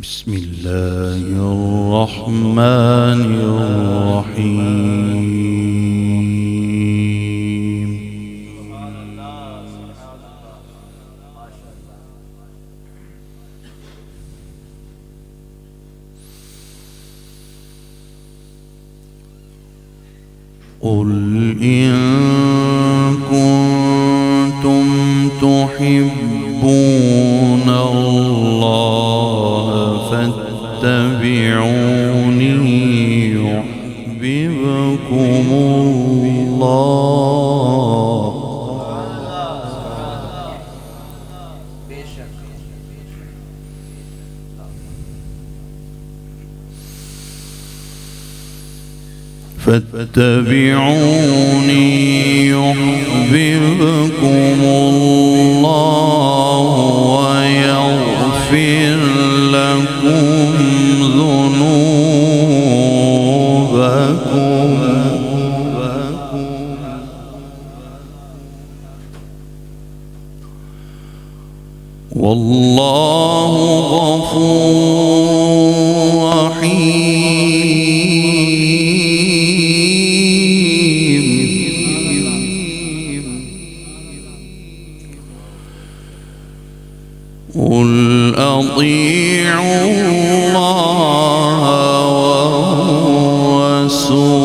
بسم الله الرحمن الرحيم. قل إن كنتم تحبون الله فاتبعوني يحببكم الله. فاتبعوني يحببكم الله ويغفر لكم ذنوبكم والله غفور رحيم. قل أطيعوا الله والرسول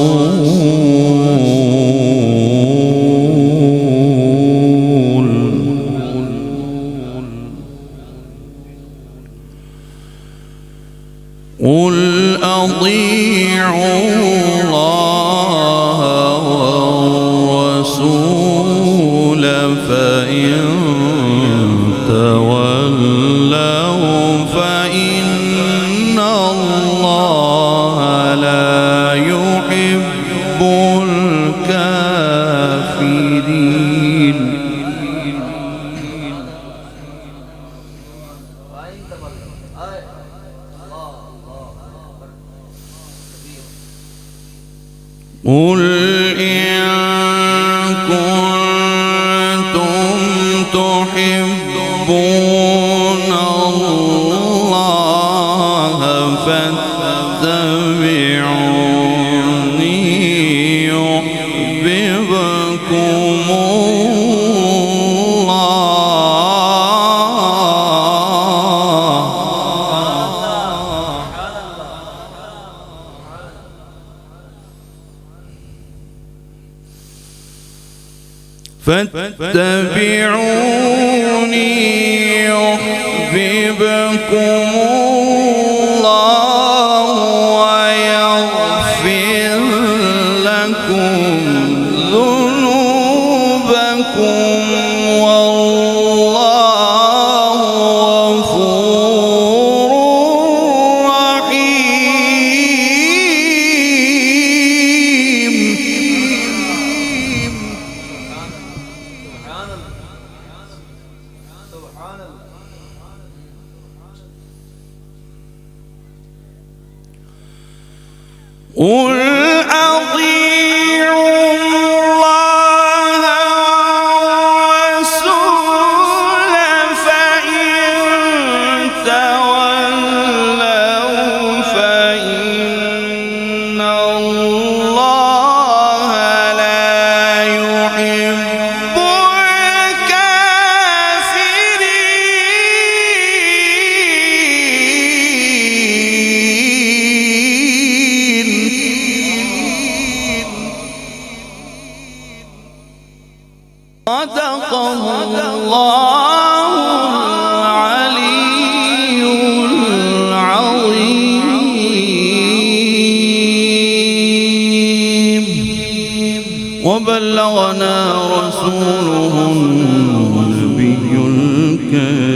قل أطيعوا الله والرسول فإن تولوا فإن الله لا يحب الكافرين. قل إن كنتم تحبون الله فاتبعوني يحببكم فاتبعوني يحببكم الله ويغفر لكم ذنوبكم والله غفور رحيم. قل أطيعوا الله والرسول فإن تولوا فإن الله لا يحب صدق الله العلي العظيم وبلغنا رسوله النبي الكريم.